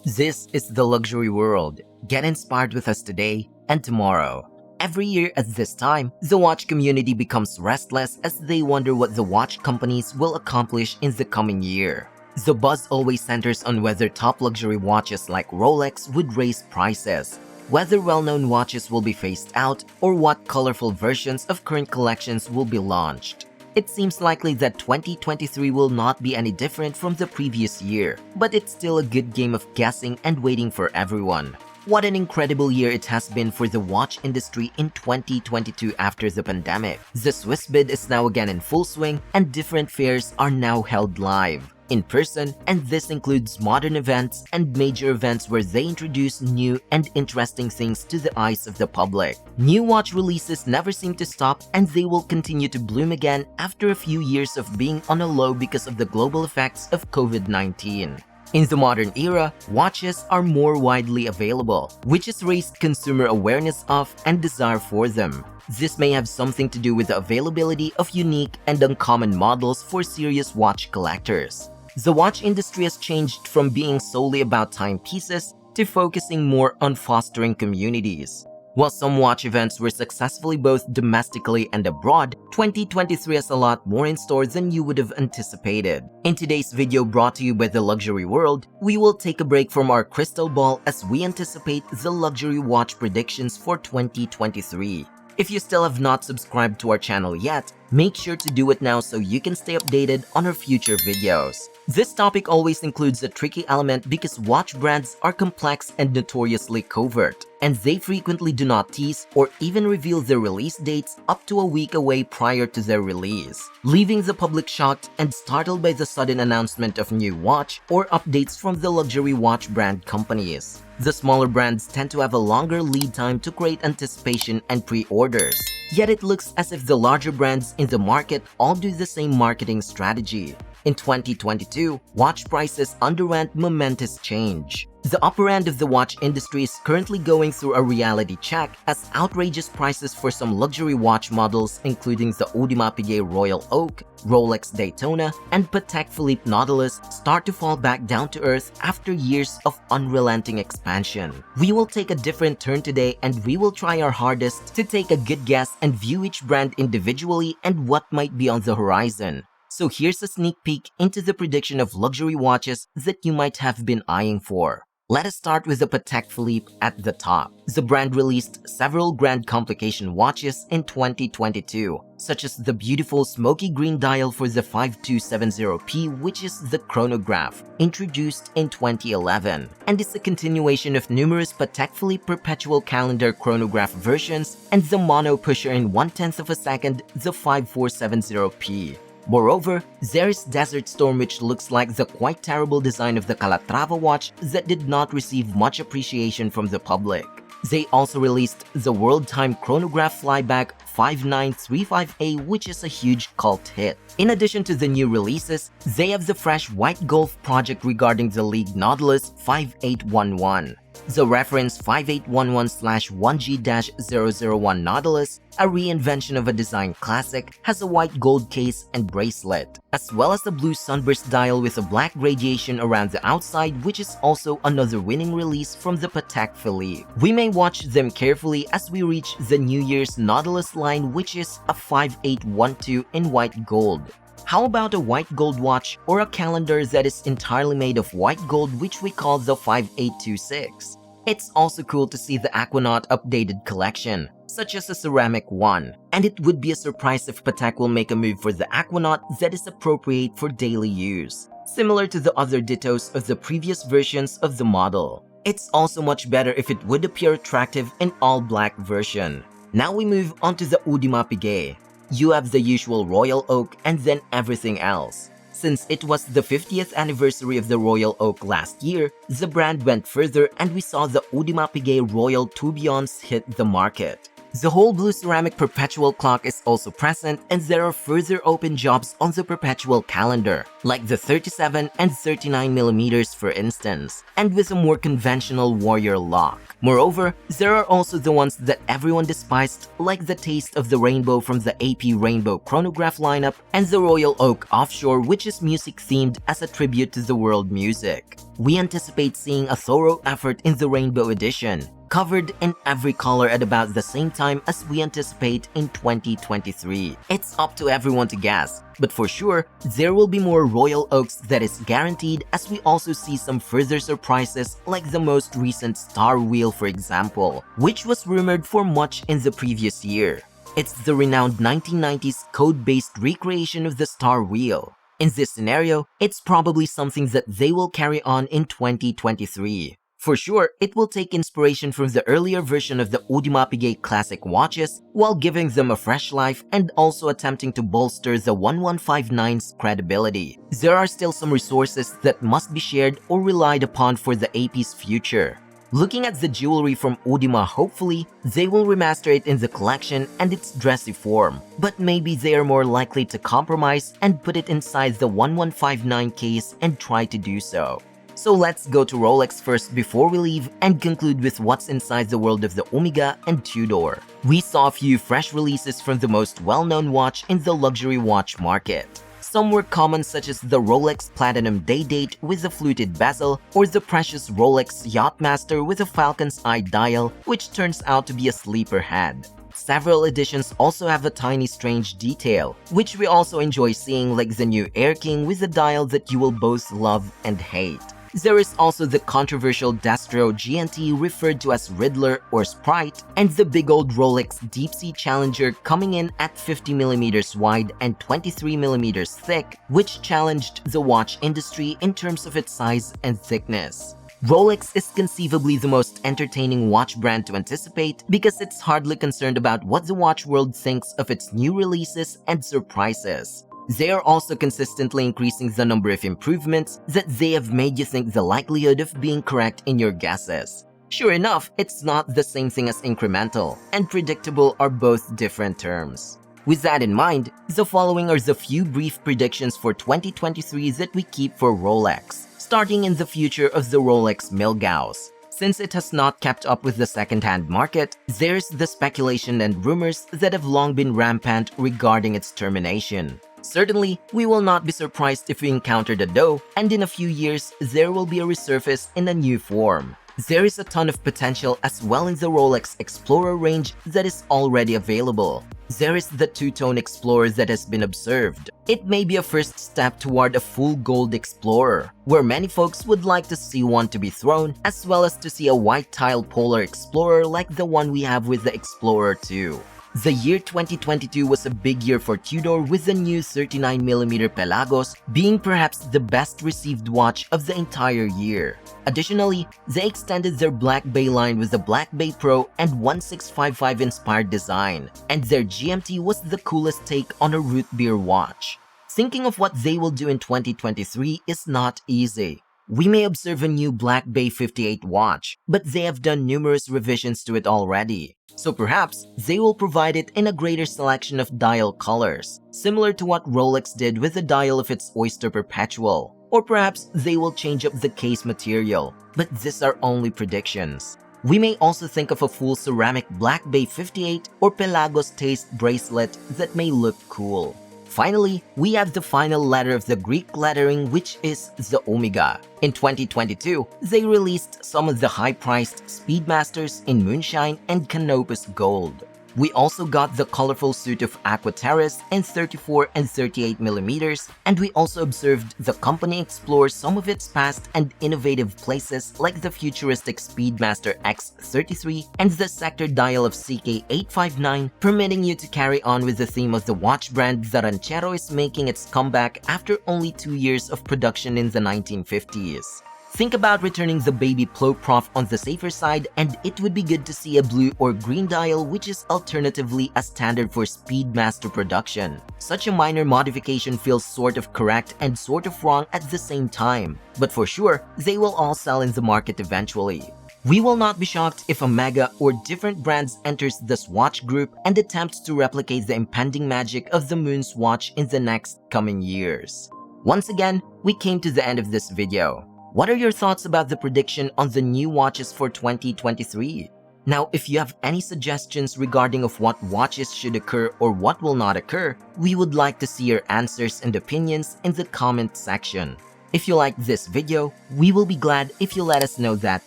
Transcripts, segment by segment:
This is the luxury world. Get inspired with us today and tomorrow. Every year at this time, the watch community becomes restless as they wonder what the watch companies will accomplish in the coming year. The buzz always centers on whether top luxury watches like Rolex would raise prices, whether well-known watches will be phased out, or what colorful versions of current collections will be launched. It seems likely that 2023 will not be any different from the previous year, but it's still a good game of guessing and waiting for everyone. What an incredible year it has been for the watch industry in 2022 after the pandemic. The Swiss bid is now again in full swing and different fairs are now held live, in person, and this includes modern events and major events where they introduce new and interesting things to the eyes of the public. New watch releases never seem to stop and they will continue to bloom again after a few years of being on a low because of the global effects of COVID-19. In the modern era, watches are more widely available, which has raised consumer awareness of and desire for them. This may have something to do with the availability of unique and uncommon models for serious watch collectors. The watch industry has changed from being solely about timepieces to focusing more on fostering communities. While some watch events were successfully both domestically and abroad, 2023 has a lot more in store than you would have anticipated. In today's video brought to you by The Luxury World, we will take a break from our crystal ball as we anticipate the luxury watch predictions for 2023. If you still have not subscribed to our channel yet, make sure to do it now so you can stay updated on our future videos. This topic always includes a tricky element because watch brands are complex and notoriously covert, and they frequently do not tease or even reveal their release dates up to a week away prior to their release, leaving the public shocked and startled by the sudden announcement of new watch or updates from the luxury watch brand companies. The smaller brands tend to have a longer lead time to create anticipation and pre-orders, yet it looks as if the larger brands in the market all do the same marketing strategy. In 2022, watch prices underwent momentous change. The upper end of the watch industry is currently going through a reality check as outrageous prices for some luxury watch models including the Audemars Piguet Royal Oak, Rolex Daytona, and Patek Philippe Nautilus start to fall back down to earth after years of unrelenting expansion. We will take a different turn today and we will try our hardest to take a good guess and view each brand individually and what might be on the horizon. So here's a sneak peek into the prediction of luxury watches that you might have been eyeing for. Let us start with the Patek Philippe at the top. The brand released several grand complication watches in 2022, such as the beautiful smoky green dial for the 5270P, which is the chronograph, introduced in 2011, and is a continuation of numerous Patek Philippe perpetual calendar chronograph versions and the mono pusher in 1/10 of a second, the 5470P. Moreover, there is Desert Storm, which looks like the quite terrible design of the Calatrava watch that did not receive much appreciation from the public. They also released the World Time Chronograph Flyback 5935A, which is a huge cult hit. In addition to the new releases, they have the fresh White Golf project regarding the League Nautilus 5811. The reference 5811/1G-001 Nautilus, a reinvention of a design classic, has a white gold case and bracelet, as well as a blue sunburst dial with a black radiation around the outside, which is also another winning release from the Patek Philippe. We may watch them carefully as we reach the New Year's Nautilus line, which is a 5812 in white gold. How about a white gold watch or a calendar that is entirely made of white gold, which we call the 5826? It's also cool to see the Aquanaut updated collection, such as a ceramic one, and it would be a surprise if Patek will make a move for the Aquanaut that is appropriate for daily use, similar to the other dittos of the previous versions of the model. It's also much better if it would appear attractive in all black version. Now we move on to the Audemars Piguet. You have the usual Royal Oak and then everything else. Since it was the 50th anniversary of the Royal Oak last year, the brand went further and we saw the Audemars Piguet Royal Tourbillons hit the market. The whole blue ceramic perpetual clock is also present, and there are further open jobs on the perpetual calendar, like the 37 and 39mm for instance, and with a more conventional warrior lock. Moreover, there are also the ones that everyone despised, like the Taste of the Rainbow from the AP Rainbow chronograph lineup and the Royal Oak Offshore, which is music-themed as a tribute to the world music. We anticipate seeing a thorough effort in the Rainbow edition, covered in every color at about the same time as we anticipate in 2023. It's up to everyone to guess, but for sure, there will be more Royal Oaks that is guaranteed, as we also see some further surprises like the most recent Star Wheel for example, which was rumored for much in the previous year. It's the renowned 1990s code-based recreation of the Star Wheel. In this scenario, it's probably something that they will carry on in 2023. For sure, it will take inspiration from the earlier version of the Audemars Piguet classic watches while giving them a fresh life and also attempting to bolster the 1159's credibility. There are still some resources that must be shared or relied upon for the AP's future. Looking at the jewelry from Audemars, hopefully, they will remaster it in the collection and its dressy form, but maybe they are more likely to compromise and put it inside the 1159 case and try to do so. So let's go to Rolex first before we leave and conclude with what's inside the world of the Omega and Tudor. We saw a few fresh releases from the most well-known watch in the luxury watch market. Some were common, such as the Rolex Platinum Day Date with a fluted bezel, or the precious Rolex Yachtmaster with a falcon's eye dial, which turns out to be a sleeper head. Several editions also have a tiny strange detail, which we also enjoy seeing, like the new Air King with a dial that you will both love and hate. There is also the controversial Destro GNT referred to as Riddler or Sprite, and the big old Rolex Deepsea Challenger coming in at 50mm wide and 23mm thick, which challenged the watch industry in terms of its size and thickness. Rolex is conceivably the most entertaining watch brand to anticipate because it's hardly concerned about what the watch world thinks of its new releases and surprises. They are also consistently increasing the number of improvements that they have made you think the likelihood of being correct in your guesses. Sure enough, it's not the same thing as incremental, and predictable are both different terms. With that in mind, the following are the few brief predictions for 2023 that we keep for Rolex, starting in the future of the Rolex milgauss. Since it has not kept up with the second-hand market, there's the speculation and rumors that have long been rampant regarding its termination. Certainly, we will not be surprised if we encounter the dough, and in a few years, there will be a resurface in a new form. There is a ton of potential as well in the Rolex Explorer range that is already available. There is the two-tone Explorer that has been observed. It may be a first step toward a full gold Explorer, where many folks would like to see one to be thrown, as well as to see a white tile polar Explorer like the one we have with the Explorer 2. The year 2022 was a big year for Tudor, with the new 39mm Pelagos being perhaps the best received watch of the entire year. Additionally, they extended their Black Bay line with the Black Bay Pro and 1655 inspired design, and their GMT was the coolest take on a root beer watch. Thinking of what they will do in 2023 is not easy. We may observe a new Black Bay 58 watch, but they have done numerous revisions to it already. So perhaps they will provide it in a greater selection of dial colors, similar to what Rolex did with the dial of its Oyster Perpetual. Or perhaps they will change up the case material, but these are only predictions. We may also think of a full ceramic Black Bay 58 or Pelagos taste bracelet that may look cool. Finally, we have the final letter of the Greek lettering, which is the Omega. In 2022, they released some of the high-priced Speedmasters in Moonshine and Canopus Gold. We also got the colorful suit of Aqua Terrace in 34 and 38mm, and we also observed the company explore some of its past and innovative places like the futuristic Speedmaster X33 and the sector dial of CK859, permitting you to carry on with the theme of the watch brand that Ranchero is making its comeback after only 2 years of production in the 1950s. Think about returning the baby Plo Prof on the safer side, and it would be good to see a blue or green dial, which is alternatively a standard for Speedmaster production. Such a minor modification feels sort of correct and sort of wrong at the same time, but for sure, they will all sell in the market eventually. We will not be shocked if a mega or different brands enters this watch group and attempts to replicate the impending magic of the moonswatch in the next coming years. Once again, we came to the end of this video. What are your thoughts about the prediction on the new watches for 2023? Now, if you have any suggestions regarding of what watches should occur or what will not occur, we would like to see your answers and opinions in the comment section. If you like this video, we will be glad if you let us know that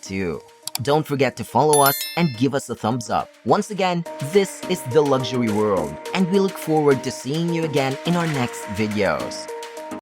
too. Don't forget to follow us and give us a thumbs up. Once again, this is The Luxury World, and we look forward to seeing you again in our next videos.